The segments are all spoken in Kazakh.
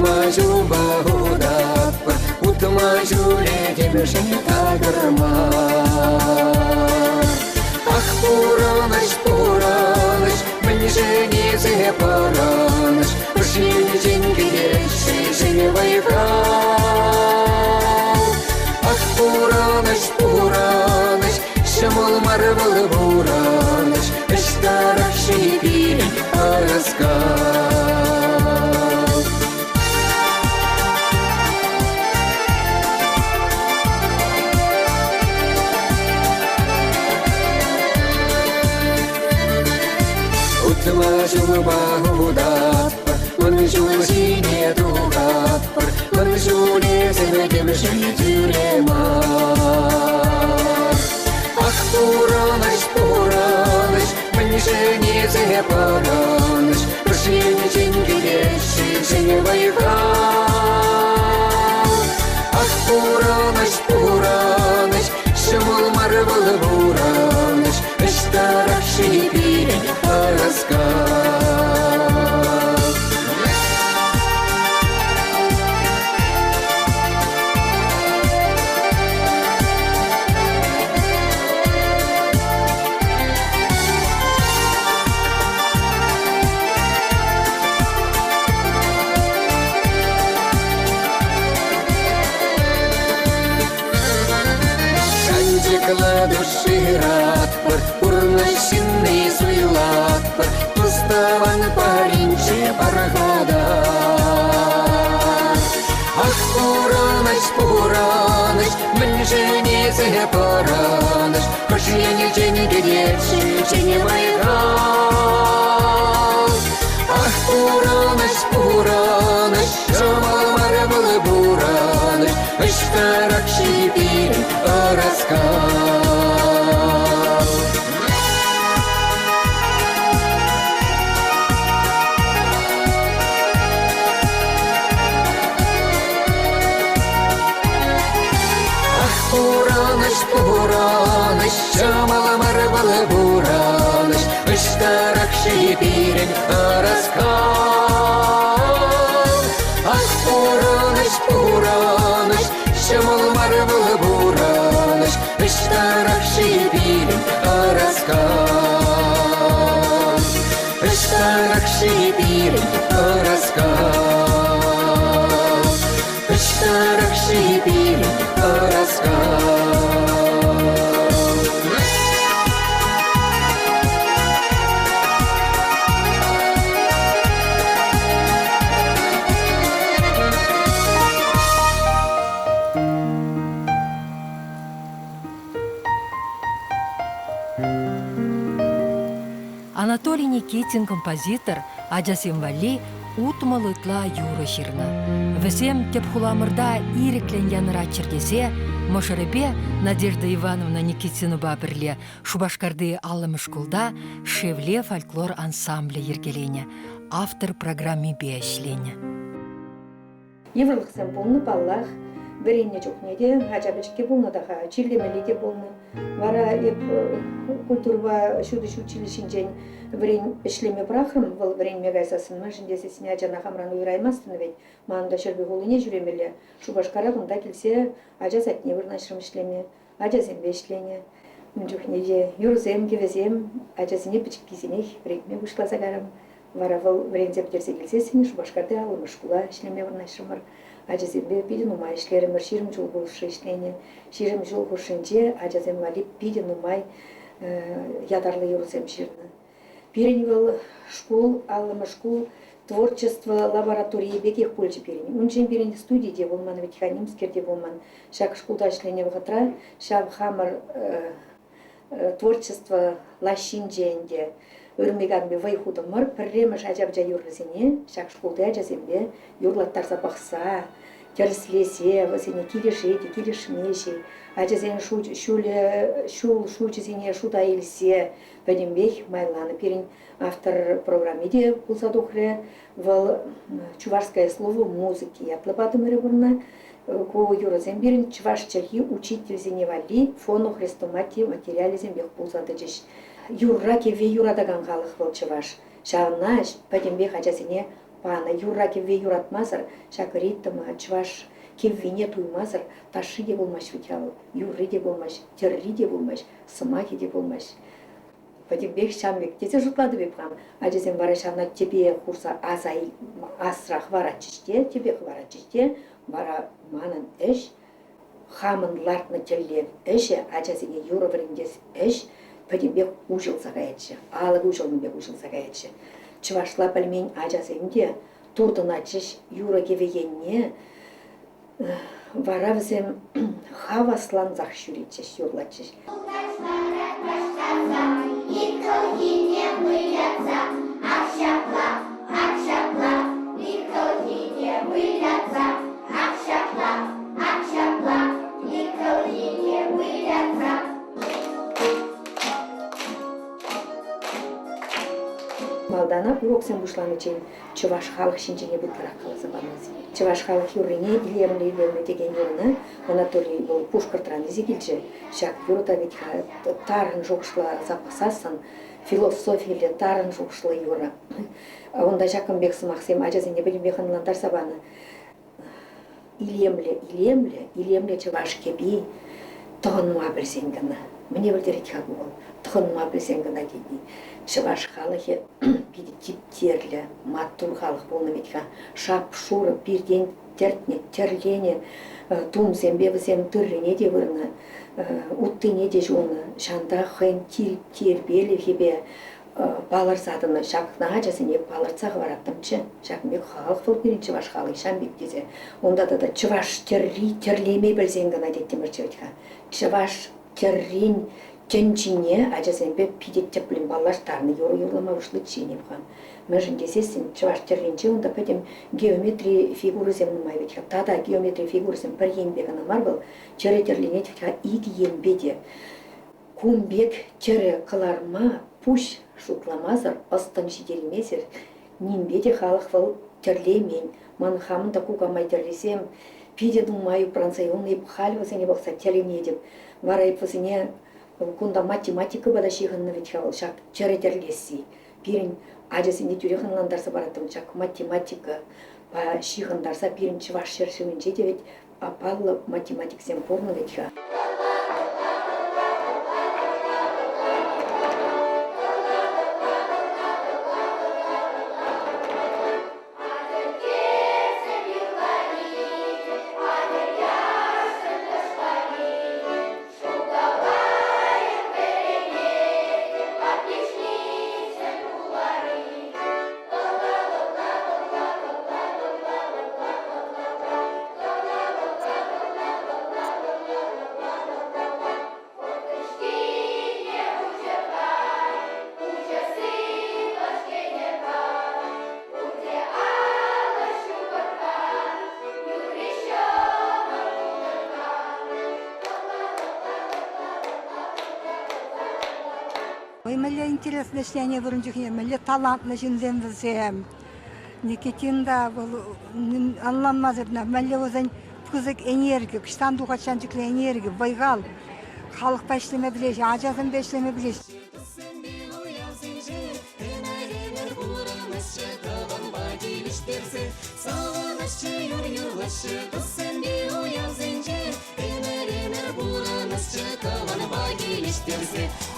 Утма жуба удаппыр, утма жуле демешен тагырма. Ах, пураныш, мне же не запораныш, пошли деньги деши, женевай враг. Ах, пураныш, шамол марвал бураныш, эштараши пирен араскал. Утма жуба удаппыр, мын жулсине тухаппыр, мын жулесін демшін тюремар. Ах, пураныш, мын же не запораныш, пошли деньги деши, женевай враг. Ах, пураныш, шамол марвал бураныш, эштараши пирен араскал. Души радпыр, урнашинный суйлатпыр, туставан паринче паргада. Ах, пураныш, мне же не запораныш, пошли деньги деши, женевай враг. Ах, пураныш, жамал марвал бураныш, эштаракши пирен араскал. Пураныш, жамал марвал бураныш, эштаракши пирен араскал. Ах, пураныш, жамал марвал бураныш, эштаракши пирен араскал. Эштаракши пирен араскал. Эштаракши пирен араскал. Анатолий Никитин композитор, аджасемвали утмалытла юры ширна. Весем тепхуламырда иреклен яныра чердесе, Мошерепе Надежда Ивановна Никитинова бірле Шубашкарды алымышкулда Шевле фольклор ансамблі ергелене. Автор программе бешлене. Еврлықсам болны баллах, біренне жоқнеде, ғажабычке болны даға, чилдемеледе болны. Вара культурва шуды училищен бірен ішлеме брахым, бұл бірен мегайсасын жіндесесіне ажана қамран ұйраймастыны вен, маңында шербе қолыне жүремелі. Шубашкара бұнда келсе, ажа сәтіне бірнашырым ішлеме, ажа зембе ішлене. Жоқнеде юрзем, кевезем, ажа зіне бічік кезенек, бірекме бұшласа қарам. Вара бұл бірен зептерсе келсесіне, Шубашкарды алымыш құла ішлеме бірнашырымыр. Ажазембе пиден умай ишлеремір ширим жол болшы ішлене. Ширим жол болшынже ажазем валип пиден умай ядарлы юрзем ширны. Переневал школ, алымы школ, творчество лаборатории бекех польчы перен. Унчен перен студийде болман, ветиханимскерде болман. Шак школда ішлене вғытра, шаб хамыр творчество лашинженде. Өрмеганбе вайхудымыр, пірреміш ажабжа юрлызене, шак школда ажазембе юрлаттар запақса, терслесе, васене килешеде, килешмеше, ажазен шул шучезене шуда елсе, бәдембех майланы перен автор программеде болса дұқыры, вал чувашское слово музыки ятлыбадымыры бұрна, ко юрызен берін чуваш чахи учитель зене вали, фону хрестоматии материали зембех болса Юрра кеве юрадаган халық был чываш. Шағынаш, пәдембе хачасыне паны юра кеве юратмазыр, шак ритма, чваш кеввене туймазыр, ташы де болмаш витял, юры де болмаш, терри де болмаш, сымаки де болмаш. Бек шамбек десе жұтлады беп қам. Ажесен бара шамна тебе курса азай асрах бара чиште, тебе бара чиште, бара манын эш, хамын лартны теллев эше, ажесене юра вриндес эш, бек ужыл сагаятшы, алығы ужылын бек ужыл сагаятшы. Чывашла пальмень ажасенде турдын ачыш юра кевегенне, вара взем хаваслан зах шүречеш, юрлачыш. Малдана уроксен бушланы чейин чуваш халық шинчене бұттырақ қаласа бармыз. Чуваш халық юрыне илемлі деген юрыны Анатолий был пушкартран изегілчі. Шак юрыта ведь тарын жоқшыла запасасын, философияле тарын жоқшыла юра. Онда Жакымбек сымақсем ажазен не білім беканыландар сабаны. Илемле чуваш кеби тұғынма білсенгіні. Мне білдерет как бол. Тұғынма білсенгіні дейді. Чываш халығы биді типтерлі, маттул халық болны ветка. Шап шуры бірден терлене, тумсен бебісен түррене де вырны, уттыне де жоны, шанда хэн тербелі хебе балар задыны, шақна ажасыне баларцағы бараттымчы. Шақмек халық бол берін чываш халық шамбек дезе. Онда да чываш терлемей білсенгіна деттемір чеветка. Чываш террин Ченчине ажасенбе пидеттеп білім балаштарны юрлама ұшлы чейіне бұған. Мәжін десесін, чываш терринче, онда пәдем геометрия фигурызем нұмай ветка. Тада геометрия фигурызем бір ембегіна мар был, чері терленет ветка игі ембеде. Кумбек чері қыларма пуш шутламазыр, ыстын жиделмесір. Нимбеде халық выл терлемен, манхамында кугамай терлесем, пиде нұмай пранцайонный пхаль высыне болса терлене деп. Варай высыне кунда математика бада шиғынны ветхал шак чаретерлеси. Пирин ажасыне тюрехынландарса бараттым шак математика ба шиғындарса пирин чываш шершевенче де ведь апаллы математик сен порны ветха. Мэле интересно, что они вырунчухне, мэле талантны жинзен візем. Никитинда был анламазырна, мэле өзен пүзік энергия, күштан дұғатшан жүклі энергия, байғал. Халық бәшлеме білеш, ажазын бәшлеме білеш.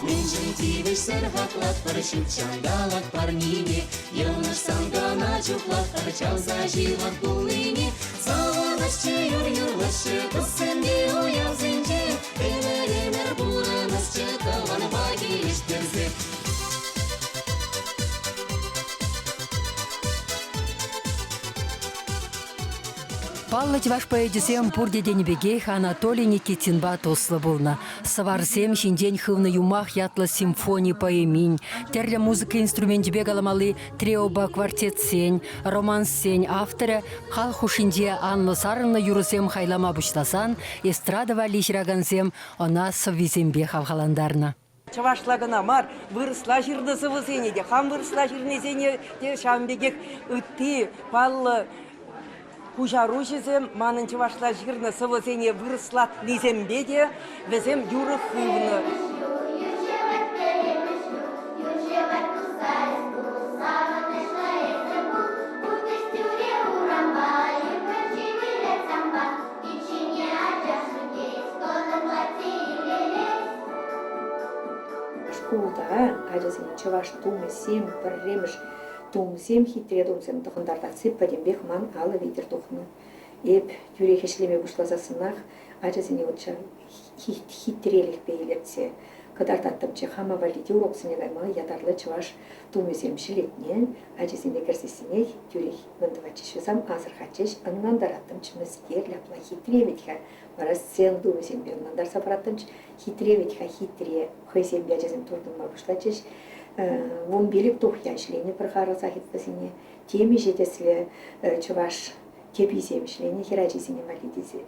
Менжін тивіш сырғатлат парашют шандалат парнине, Елныш сангана чуклат парчал заживат булыне. Салалашчы юр-юрлашы кысынде уял зенже, Эмер буранасчы каланы багилештерзе. Паллыть ваш поэдисем пурде денебегейх Анатолий Никитинба тослы булна. Саварсем шиндень хывны юмах ятла симфоний поэминь. Терля музыка инструмент бегаламалы треоба квартет сень, романс сень авторы, халху шинде Анна Сарына юрысем хайлама бучласан, эстрадова лишрагансем она соввизембе хавхаландарна. Чавашлагана мар, вырысла жирдысы высене де, хам вырысла жирнесене де шамбегек үтті, паллы Хужарушизем, манын чывашла жирны сывысене вырыслат лизембе де, візем юры хывны. Ага, ажасыне чуваш тумысем, пірреміш тумысем, хитре тумысем тұқындарда сыппа дембек ман алы витер тұқыны. Еп, тюрек ешлеме бұшлазасынақ, ажасыне отча хитрелік бейлердсе. Кыдартаттымчы хама валиде уроксыне гаймалы ядарлы чуваш тумысем шилетне, ажасыне кірсесіне тюрек мындывачышызам азырхачыш, ынмандараттымчы мізгер ляпла хитреветха. Марас сен тумысем бергнандар сапараттымчы хитревитха хитре, хайсем бяжазым турдым мабышлачыш, вон белек тухя шлени пырхары сахитпасыне, теме жетесле чуваш кеписем шлени херачисине валидезе,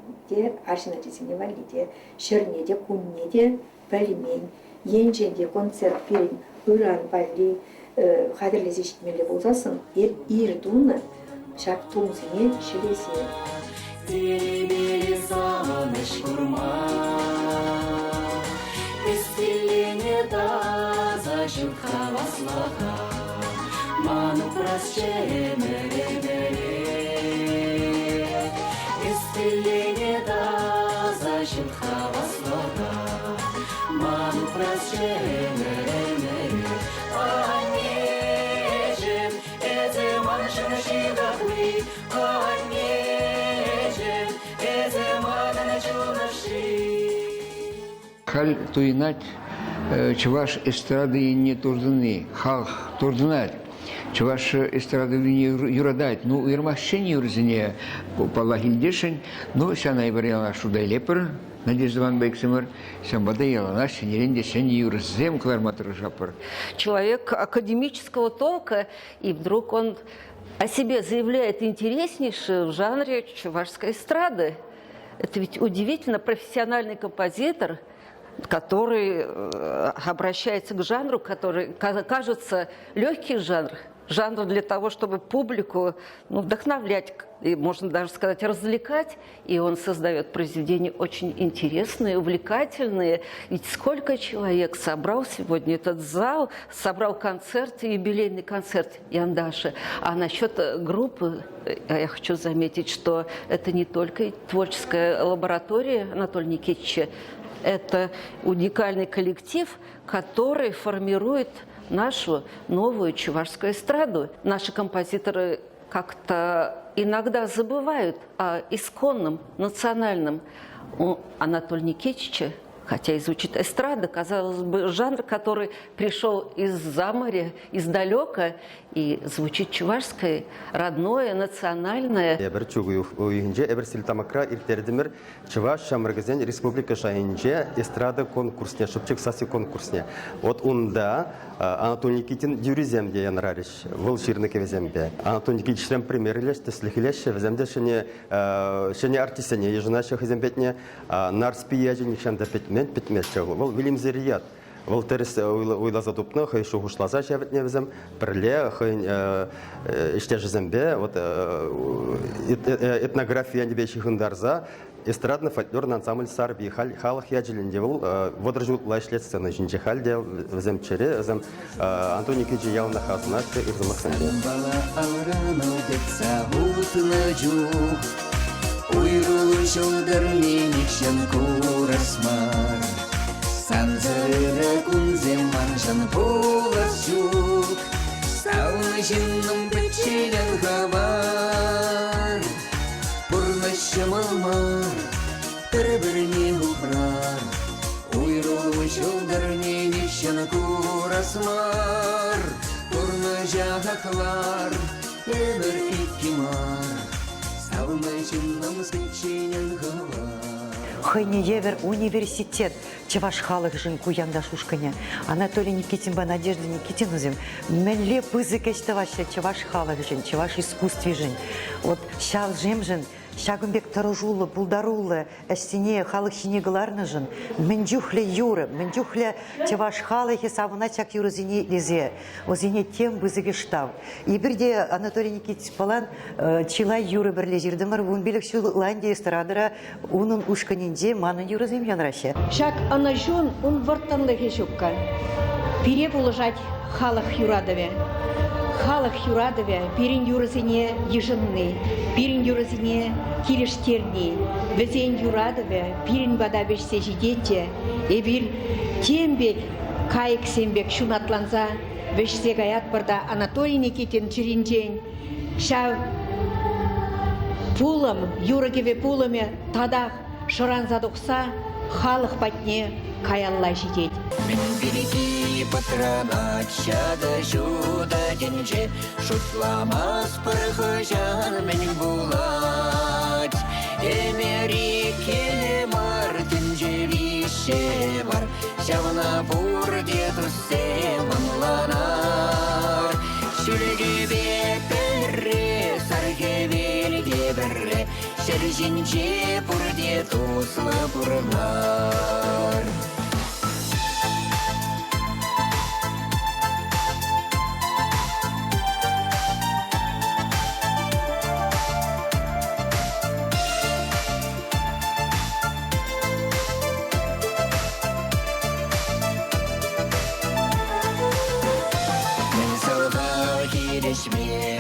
аршиначисине валиде, шернеде, куннеде, пәлемень, енженде концерт перен, ыран вали, хадырлезе шитмелі болсасын, ирдуны шак тумсыне шелесе. Теребели заныш курма, Истелене таза жылқа васлаға, Ману прасче меребере. Истелене таза жылқа васлаға, Ману прасче меребере. Анежем, эзе маншын жидахли, Анежем, эзе манын чунаши. Халь туинать чуваш эстрады не турдыны, халх турдынать. Чуваш эстрады не юрадать. Ну, ирмашчен юрзине пала хильдешен, ну, сяна ибаряна шудай лепер, Надежда Ван Бейксимер, сямбада ялана, сенеренде сен юрзем кларматор жапер. Человек академического толка, и вдруг он о себе заявляет интереснейшее в жанре чувашской эстрады. Это ведь удивительно профессиональный композитор, который обращается к жанру, который кажется легкий жанр для того, чтобы публику вдохновлять, и, можно даже сказать, развлекать. И он создает произведения очень интересные, увлекательные. Ведь сколько человек собрал сегодня этот зал, собрал концерт, юбилейный концерт Яндаши. А насчет группы, я хочу заметить, что это не только творческая лаборатория Анатолия Никитича, это уникальный коллектив, который формирует нашу новую чувашскую эстраду. Наши композиторы как-то иногда забывают о исконном, национальном. У Анатолия Никитича, хотя и звучит эстрада, казалось бы, жанр, который пришел из-за моря, издалека, и звучит чувашское, родное, национальное. Эбер чугуев уйынже, эбер силтамакра иртердимир чуваш шамыргазен республика шайынже эстрада конкурсне, шыпчык саси конкурсне. Вот унда Анатолий Никитин дюриземде янрариш, выл ширныке везембе. Анатолий Никитичрем примерилеш, теслихилеш, веземде шене артисене, еженаших везембетне, нарспияжи никшемде петмешче, выл Вильям Зерият. Вол терес уйлаза тупны, хай шухушлаза шәветне везем, перле, хай иштежезембе, вот этнография небещихындарза, эстрадный фольклорный ансамбль Сарби, халах яджелинде вол, водржут лайшлет сцены, жинче хальде везем чере, везем Антоний Киджи явна хазна, те ирзамахсенде. Уйрулы шылдар менекшен курасмар. Санзыры күнзем манжан поласчук, Сауны жинным бітчелен хабар. Пұрны шымылмар, бір-біріне ұпрар, Уйрулы шылдар менекшен курасмар. Пұрны жағақлар, өмір иткимар, Сауны жинным бітчелен хабар. Хайнеевер университет чаваш халық жын куянда шушканя. Анатолий Никитин ба Надежда Никитинузем. Менле пызык эштаваша чаваш халық жын, чаваш искусстве жын. Вот шал жем жын, шагымбек таружулы, булдарулы, әстене халық шинегаларны жын. Менджухле юры, менджухле чаваш халық хесавына чак юры зене лезе. О зене тем бызык эштав. И бірде Анатолий Никитин палан чилай юры бірле жирдымыр, вон белек Шуландия эстрадыра, унын ушканенде манын юры землян раще. Шак анажон он вартанлы хешукка. Пире положать халық юрадове. Халық юрадове пирин юрызине ежынны, пирин юрызине килештерни, везен юрадове пирин бадабешсе жидете, эбир тембек кайык сембек шунатланса, вешсек аят барда Анатолий Никитин чиринчен, ша пулым, юргеве пулыме тадах шыранза дұқса, халық патне каялла жидет. Мен великий патронат, шада жуда денже, шутламас пырхыжан мен булат. Эмерике мартин жевище бар, шавна бурде туссе манланар. Шүлге беперре, сарге велге берре, шәржинче бурде туслы бурнар.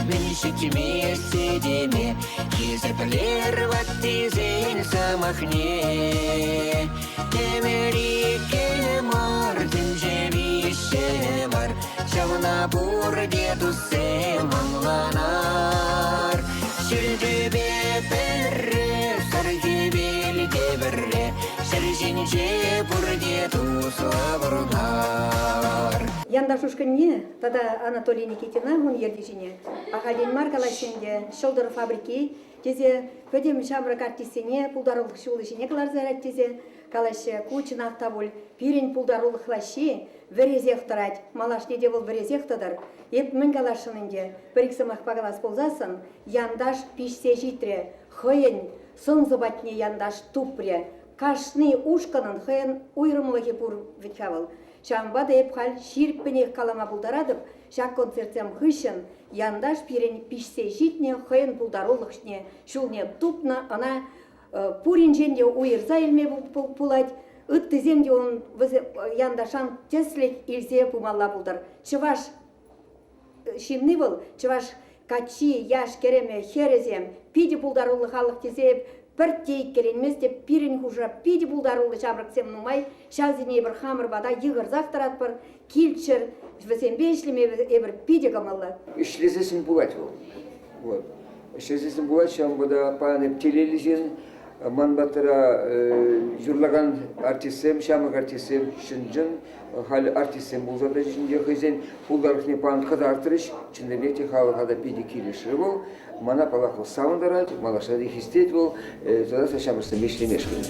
Мен шекеме седеме, кезеплер ваттизен самахне. Темерике мартин жевище бар, шавна бурде тусе манланар. Шүлдебе перре, сарге белге берре, шәржинче бурде тусла бурнар. Янда шушканне, тада Анатолий Никитина, он ердежине. Ахалин маркалашинде, шолдыр фабрики, тезе көдем шамрак артисене, пулдарулық шулышине каларзарат тезе, калашы кучин автабуль, пирен пулдарулық лаши, верезех тарать, малаш неде был верезех тадар, еп мен калашынынде, біріксімақ пагалас болзасын, яндаш пишсе житре, хыйын, сын зубатне яндаш тупре, кашны ушканын хыйын уйрымлығы бур витхавыл. Шамбада епхал ширппенех калама булдарадып, шак концертсем хышын, яндаш пирен пишсе житне, хыйын булдарулықшне, шулне тупна, ана пуринженде уйырза илме пулать, ыттыземде он яндашан теслет илзе пумалла булдар. Чываш шимны был, чываш качи, яш, кереме, херезем, пиди булдарулы халық тезеп, бір тейік келенмес деп пирен хужа пиди булдарулы жабрықсем нумай, шазине бір хамыр бада йығыр зақтырат бір, килчер, весембе ішлеме ебір пиди камалла. Ішлезесін булать ол. Ішлезесін булать, шам бұда пағанып телелізен, манбатыра жүрлаган артисем, шамық артисем шынжын, хал артисем бұлзада жінде қызен, бұлдарықне пағын қыдартырыш, чында бекте халықада пиди келеші бол, мана палақыл сауындарад, малашады хистет бол, задаса шамырсын бешлемешкін.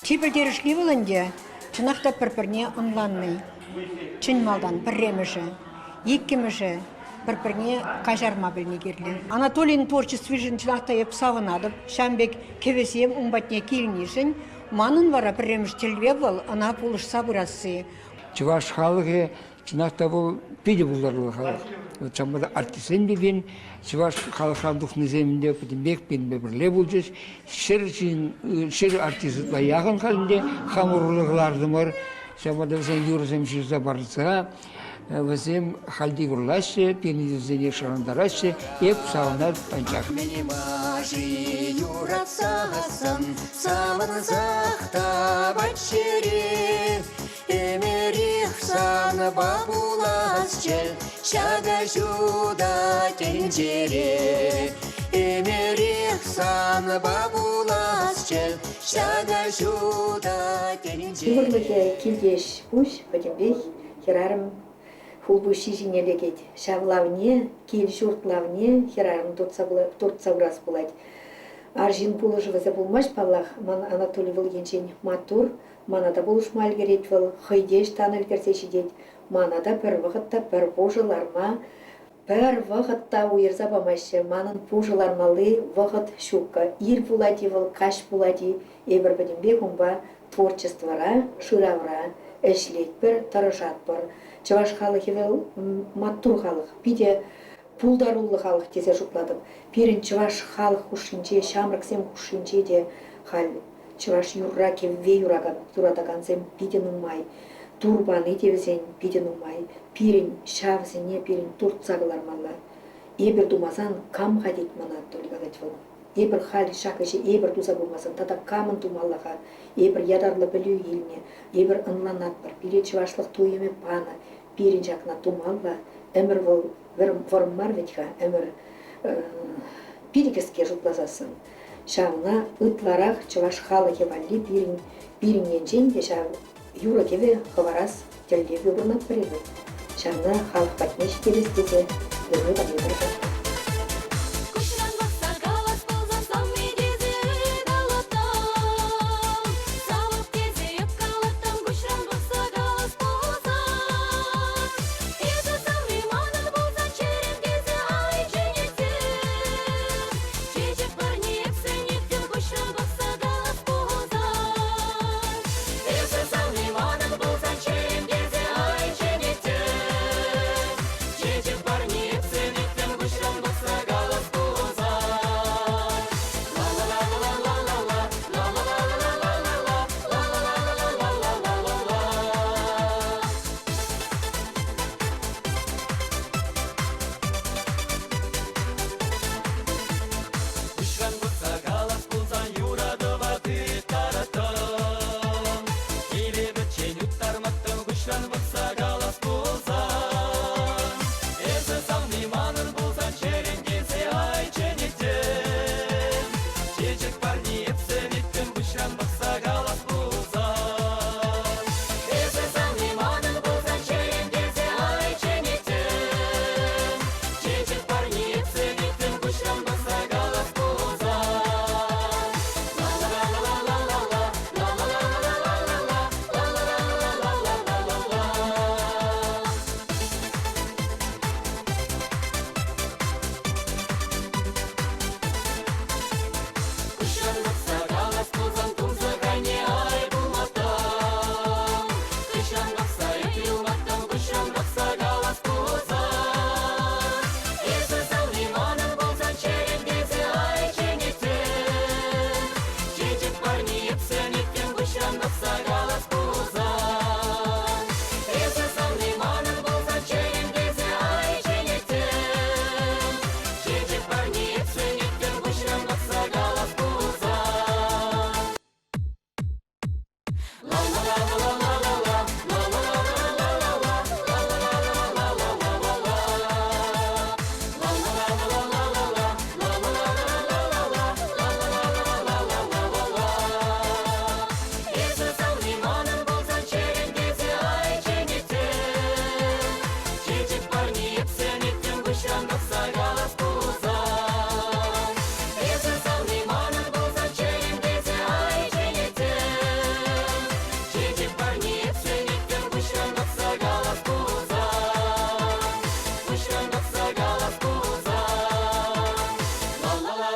Чипілдерішли болынде, чынақта бір-біріне ұнланны. Чын малдан бірреміші, еккеміші, бір-біріне қажарма біліне керлі. Анатолийдің творчествы жын чынақта еп савынадып, Шамбек кевесем ұмбатне келінешін, манын вара бірреміш телве бол, ана пулыш сабырасы. Чываш халығы чынақта бұл пиде бұлдарлы халық. Чамбада артисен бебен, Чываш халықандық неземінде бек пен бебірле бұл жеш, шер артисетла яғын қалінде хамырлығыларды мөр, Чамбада візен юрызем жүрза барыса, візем халди ғырлашы, пенедізіне шырындарашы, еп сауынар панчақ. Мені мажи юратсасын, самын зақта бачере, Эмерих сан бабулас чел, шага жуда тенджере. Эмерих сан бабулас чел, шага жуда тенджере. Юрлыхе килдеш пуш, бәдембей, херарым хулбу шижинелегет. Шавлавне, кил журтлавне, херарым тортсабрас булать. Аржин пулыжывызы булмаш паллах, ман Анатолий Волгенчен матур, манада булышмал керет выл, хыйдеш таныл керсеші дед. Манада бір вғытта бір божыларма, бір вғытта уйырза бамашы, манын божылармалы вғыт шука. Ир булади выл, каш булади, ебір бідімбе күмба творчествора, шыравра, әшлет бір, тұрышат бір. Чаваш халық выл матур халық. Биде пулдарулы халық тезе жукладым. Пирин чываш халық хушинче, шамрыксем хушинче де хал. Чываш юрра кевве юрадагансем пиден умай. Турбаны девзен пиден умай. Пирин шавзене пирин туртсаглар мала. Эбір думасан кам хадит мана толгадать вол. Эбір хали шакышы эбір дуза болмасын, тада камын тумаллаға, эбір ядарлы білу еліне, эбір ынланат бар, пире чывашлық туеме пана, пирин жақна тумалла, әмір вол форм марветха, әмір пирикеске жұтлазасын. Шавна ытларақ чываш халы хевалли пирин енжен де шав юра кеве хаварас телдегі бұрнат бірегі. Шавна халық патнеш келестезе, үрмі дамедірді.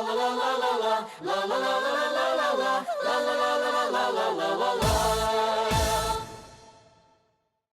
la la la la la la la la la la la la la